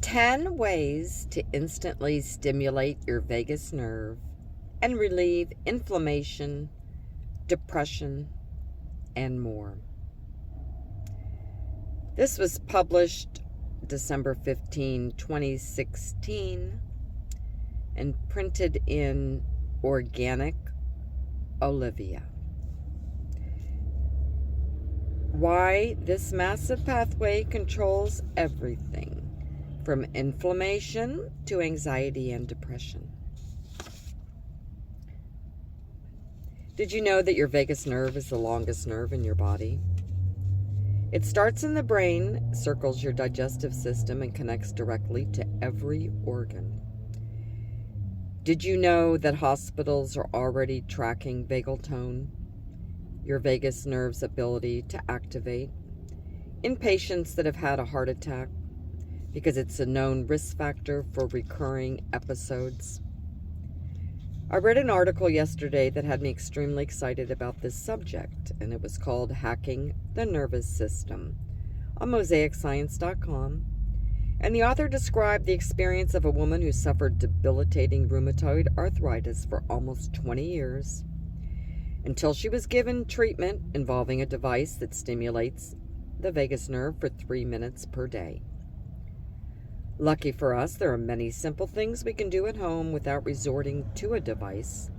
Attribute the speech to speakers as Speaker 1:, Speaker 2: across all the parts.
Speaker 1: 10 ways to instantly stimulate your vagus nerve and relieve inflammation, depression, and more. This was published December 15, 2016, and printed in Organic Olivia. Why this massive pathway controls everything from inflammation to anxiety and depression. Did you know that your vagus nerve is the longest nerve in your body? It starts in the brain, circles your digestive system, and connects directly to every organ. Did you know that hospitals are already tracking vagal tone, your vagus nerve's ability to activate, in patients that have had a heart attack, because it's a known risk factor for recurring episodes? I read an article yesterday that had me extremely excited about this subject, and it was called Hacking the Nervous System on MosaicScience.com. And the author described the experience of a woman who suffered debilitating rheumatoid arthritis for almost 20 years until she was given treatment involving a device that stimulates the vagus nerve for 3 minutes per day. Lucky for us, there are many simple things we can do at home without resorting to a device.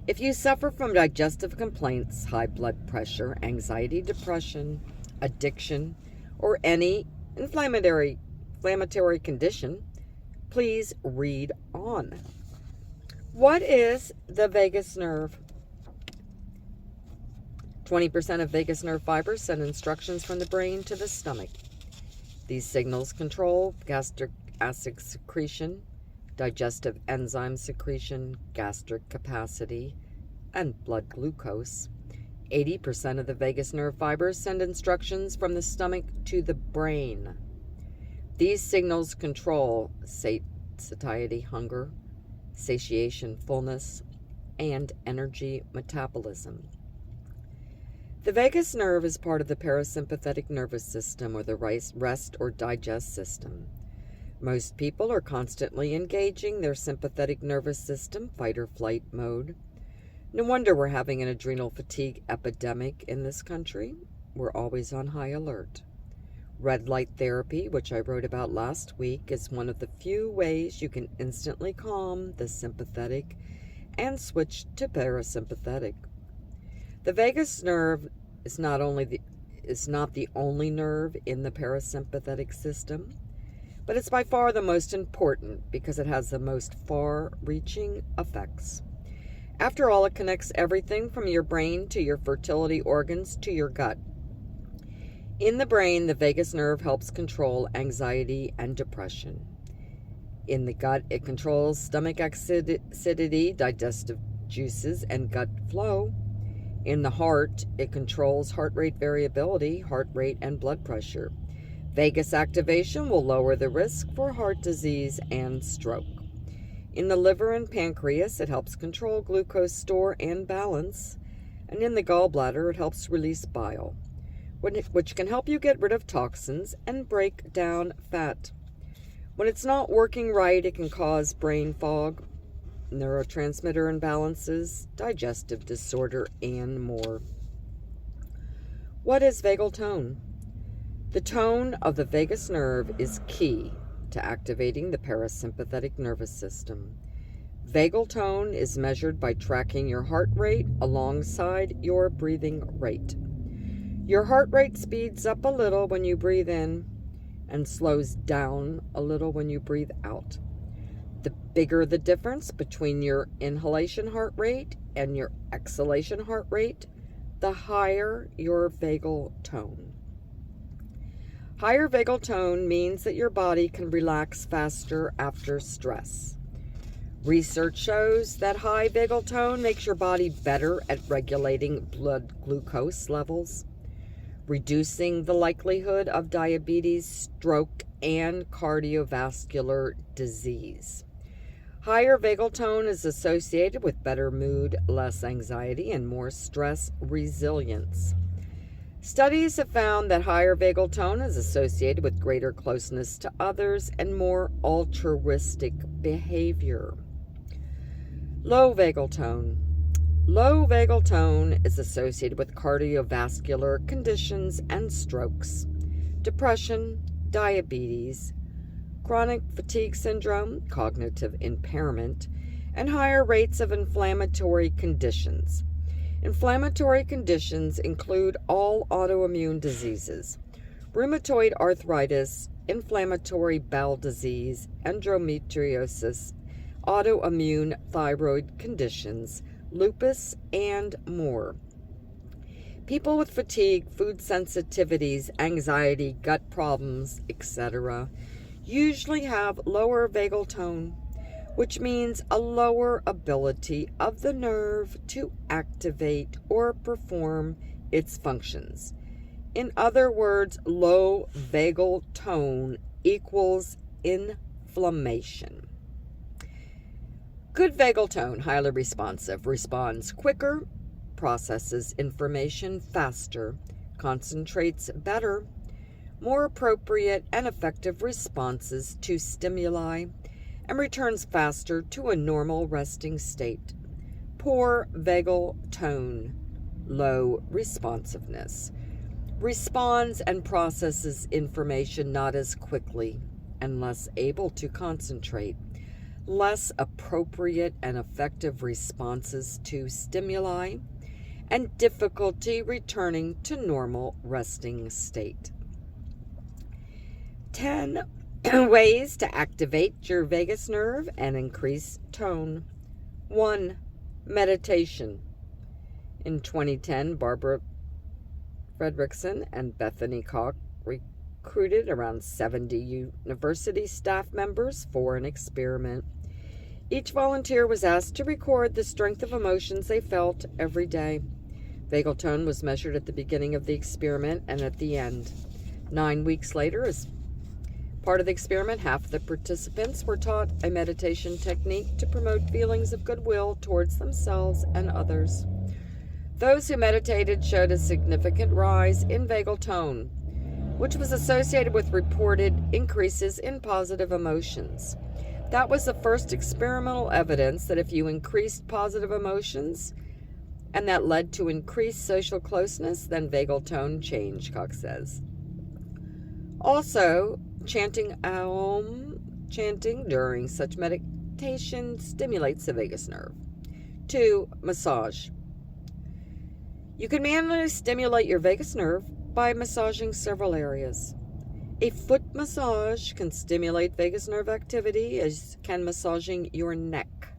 Speaker 1: If you suffer from digestive complaints, high blood pressure, anxiety, depression, addiction, or any inflammatory condition, please read on. What is the vagus nerve? 20% of vagus nerve fibers send instructions from the brain to the stomach. These signals control gastric acid secretion, digestive enzyme secretion, gastric capacity, and blood glucose. 80% of the vagus nerve fibers send instructions from the stomach to the brain. These signals control satiety, hunger, satiation, fullness, and energy metabolism. The vagus nerve is part of the parasympathetic nervous system, or the rest or digest system. Most people are constantly engaging their sympathetic nervous system, fight or flight mode. No wonder we're having an adrenal fatigue epidemic in this country. We're always on high alert. Red light therapy, which I wrote about last week, is one of the few ways you can instantly calm the sympathetic and switch to parasympathetic. The vagus nerve is not the only nerve in the parasympathetic system, but it's by far the most important because it has the most far-reaching effects. After all, it connects everything from your brain to your fertility organs to your gut. In the brain, the vagus nerve helps control anxiety and depression. In the gut, it controls stomach acidity, digestive juices, and gut flow. In the heart, it controls heart rate variability, heart rate, and blood pressure. Vagus activation will lower the risk for heart disease and stroke. In the liver and pancreas, it helps control glucose store and balance. And in the gallbladder, it helps release bile, which can help you get rid of toxins and break down fat. When it's not working right, it can cause brain fog, neurotransmitter imbalances, digestive disorder, and more. What is vagal tone? The tone of the vagus nerve is key to activating the parasympathetic nervous system. Vagal tone is measured by tracking your heart rate alongside your breathing rate. Your heart rate speeds up a little when you breathe in and slows down a little when you breathe out. The bigger the difference between your inhalation heart rate and your exhalation heart rate, the higher your vagal tone. Higher vagal tone means that your body can relax faster after stress. Research shows that high vagal tone makes your body better at regulating blood glucose levels, reducing the likelihood of diabetes, stroke, and cardiovascular disease. Higher vagal tone is associated with better mood, less anxiety, and more stress resilience. Studies have found that higher vagal tone is associated with greater closeness to others and more altruistic behavior. Low vagal tone. Low vagal tone is associated with cardiovascular conditions and strokes, depression, diabetes, chronic fatigue syndrome, cognitive impairment, and higher rates of inflammatory conditions. Inflammatory conditions include all autoimmune diseases, rheumatoid arthritis, inflammatory bowel disease, endometriosis, autoimmune thyroid conditions, lupus, and more. People with fatigue, food sensitivities, anxiety, gut problems, etc., usually have lower vagal tone, which means a lower ability of the nerve to activate or perform its functions. In other words, low vagal tone equals inflammation. Good vagal tone, highly responsive, responds quicker, processes information faster, concentrates better, more appropriate and effective responses to stimuli, and returns faster to a normal resting state. Poor vagal tone, low responsiveness, responds and processes information not as quickly and less able to concentrate, less appropriate and effective responses to stimuli, and difficulty returning to normal resting state. 10 ways to activate your vagus nerve and increase tone. 1. Meditation. In 2010, Barbara Fredrickson and Bethany Koch recruited around 70 university staff members for an experiment. Each volunteer was asked to record the strength of emotions they felt every day. Vagal tone was measured at the beginning of the experiment and at the end. 9 weeks later, as part of the experiment, half the participants were taught a meditation technique to promote feelings of goodwill towards themselves and others. Those who meditated showed a significant rise in vagal tone, which was associated with reported increases in positive emotions. That was the first experimental evidence that if you increased positive emotions and that led to increased social closeness, then vagal tone changed, Cox says. Also, chanting Aum during such meditation stimulates the vagus nerve. 2. Massage. You can manually stimulate your vagus nerve by massaging several areas. A foot massage can stimulate vagus nerve activity, as can massaging your neck.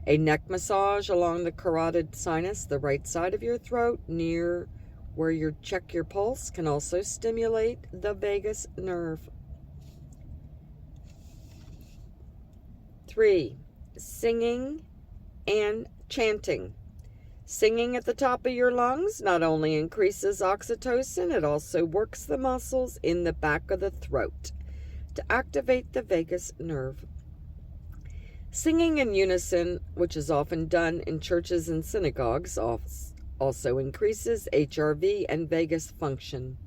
Speaker 1: A neck massage along the carotid sinus, the right side of your throat, near where you check your pulse, can also stimulate the vagus nerve. 3. Singing and chanting. Singing at the top of your lungs not only increases oxytocin, it also works the muscles in the back of the throat to activate the vagus nerve. Singing in unison, which is often done in churches and synagogues, also increases HRV and vagus function.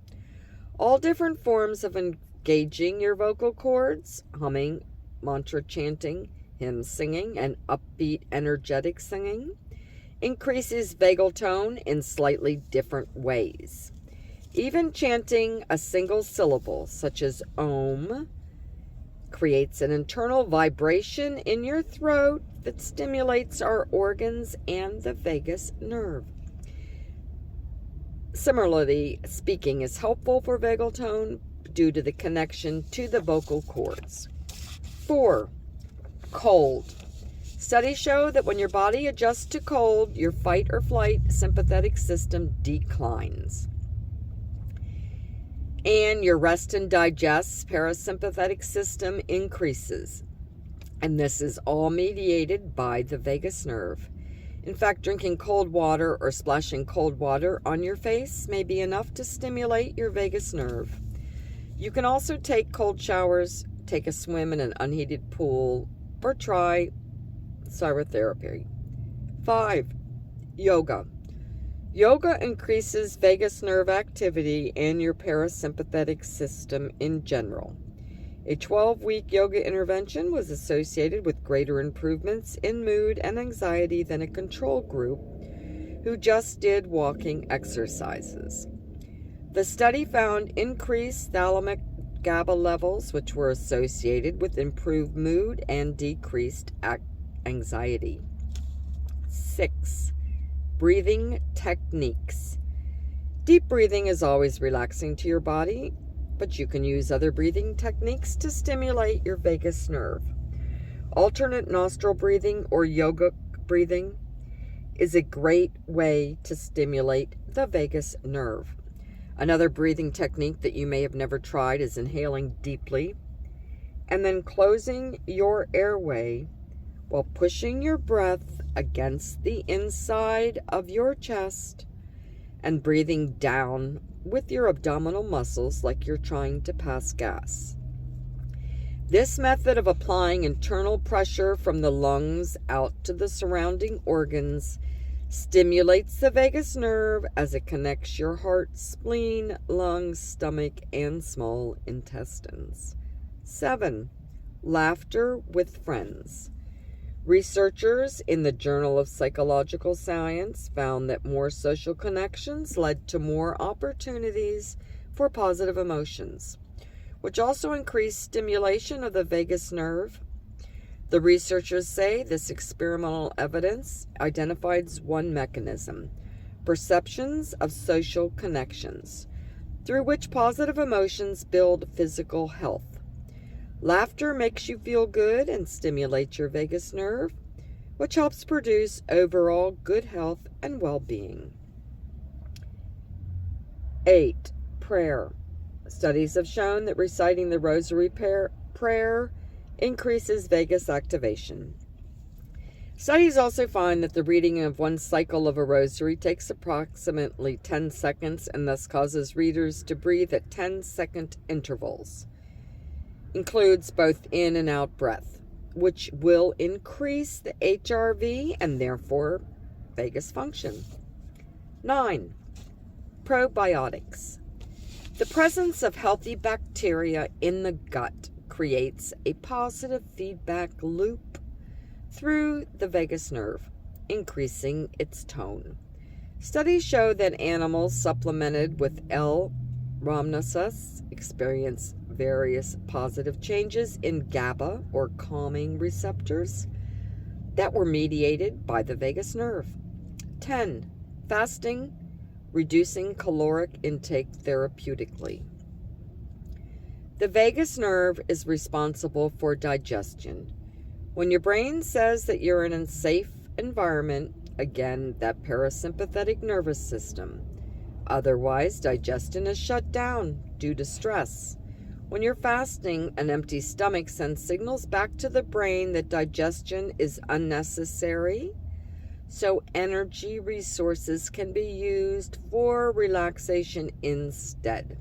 Speaker 1: All different forms of engaging your vocal cords, humming, mantra chanting, hymn singing, and upbeat, energetic singing, increases vagal tone in slightly different ways. Even chanting a single syllable, such as Om, creates an internal vibration in your throat that stimulates our organs and the vagus nerve. Similarly, speaking is helpful for vagal tone due to the connection to the vocal cords. 4. Cold. Studies show that when your body adjusts to cold, your fight or flight sympathetic system declines. And your rest and digest parasympathetic system increases. And this is all mediated by the vagus nerve. In fact, drinking cold water or splashing cold water on your face may be enough to stimulate your vagus nerve. You can also take cold showers, take a swim in an unheated pool, or try cryotherapy. 5. Yoga. Yoga increases vagus nerve activity and your parasympathetic system in general. A 12-week yoga intervention was associated with greater improvements in mood and anxiety than a control group who just did walking exercises. The study found increased thalamic GABA levels, which were associated with improved mood and decreased anxiety. 6. Breathing techniques. Deep breathing is always relaxing to your body, but you can use other breathing techniques to stimulate your vagus nerve. Alternate nostril breathing or yoga breathing is a great way to stimulate the vagus nerve. Another breathing technique that you may have never tried is inhaling deeply and then closing your airway while pushing your breath against the inside of your chest and breathing down with your abdominal muscles like you're trying to pass gas. This method of applying internal pressure from the lungs out to the surrounding organs stimulates the vagus nerve as it connects your heart, spleen, lungs, stomach, and small intestines. 7. Laughter with friends. Researchers in the Journal of Psychological Science found that more social connections led to more opportunities for positive emotions, which also increased stimulation of the vagus nerve. The researchers say this experimental evidence identifies one mechanism, perceptions of social connections, through which positive emotions build physical health. Laughter makes you feel good and stimulates your vagus nerve, which helps produce overall good health and well-being. 8. Prayer. Studies have shown that reciting the rosary prayer increases vagus activation. Studies also find that the reading of one cycle of a rosary takes approximately 10 seconds and thus causes readers to breathe at 10-second intervals. Includes both in and out breath, which will increase the HRV and therefore vagus function. 9. Probiotics. The presence of healthy bacteria in the gut creates a positive feedback loop through the vagus nerve, increasing its tone. Studies show that animals supplemented with L-rhamnosus experience various positive changes in GABA or calming receptors that were mediated by the vagus nerve. 10. Fasting, reducing caloric intake therapeutically. The vagus nerve is responsible for digestion. When your brain says that you're in a safe environment, again, that parasympathetic nervous system. Otherwise, digestion is shut down due to stress. When you're fasting, an empty stomach sends signals back to the brain that digestion is unnecessary, so energy resources can be used for relaxation instead.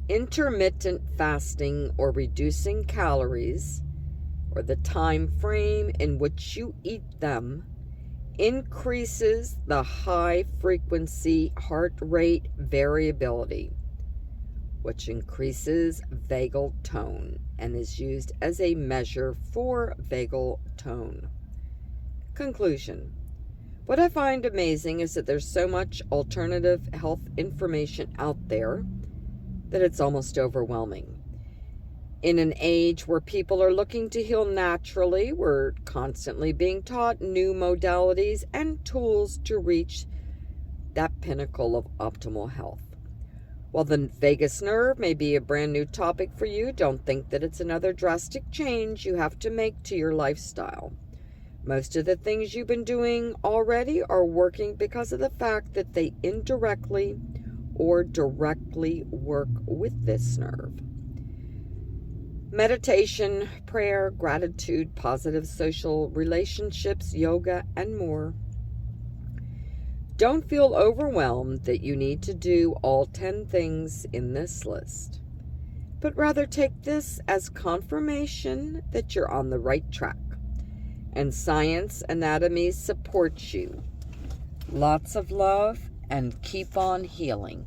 Speaker 1: Intermittent fasting or reducing calories, or the time frame in which you eat them, increases the high-frequency heart rate variability, which increases vagal tone and is used as a measure for vagal tone. Conclusion. What I find amazing is that there's so much alternative health information out there that it's almost overwhelming. In an age where people are looking to heal naturally, we're constantly being taught new modalities and tools to reach that pinnacle of optimal health. While the vagus nerve may be a brand new topic for you, don't think that it's another drastic change you have to make to your lifestyle. Most of the things you've been doing already are working because of the fact that they indirectly or directly work with this nerve. Meditation, prayer, gratitude, positive social relationships, yoga, and more. Don't feel overwhelmed that you need to do all 10 things in this list, but rather take this as confirmation that you're on the right track, and science anatomy supports you. Lots of love and keep on healing.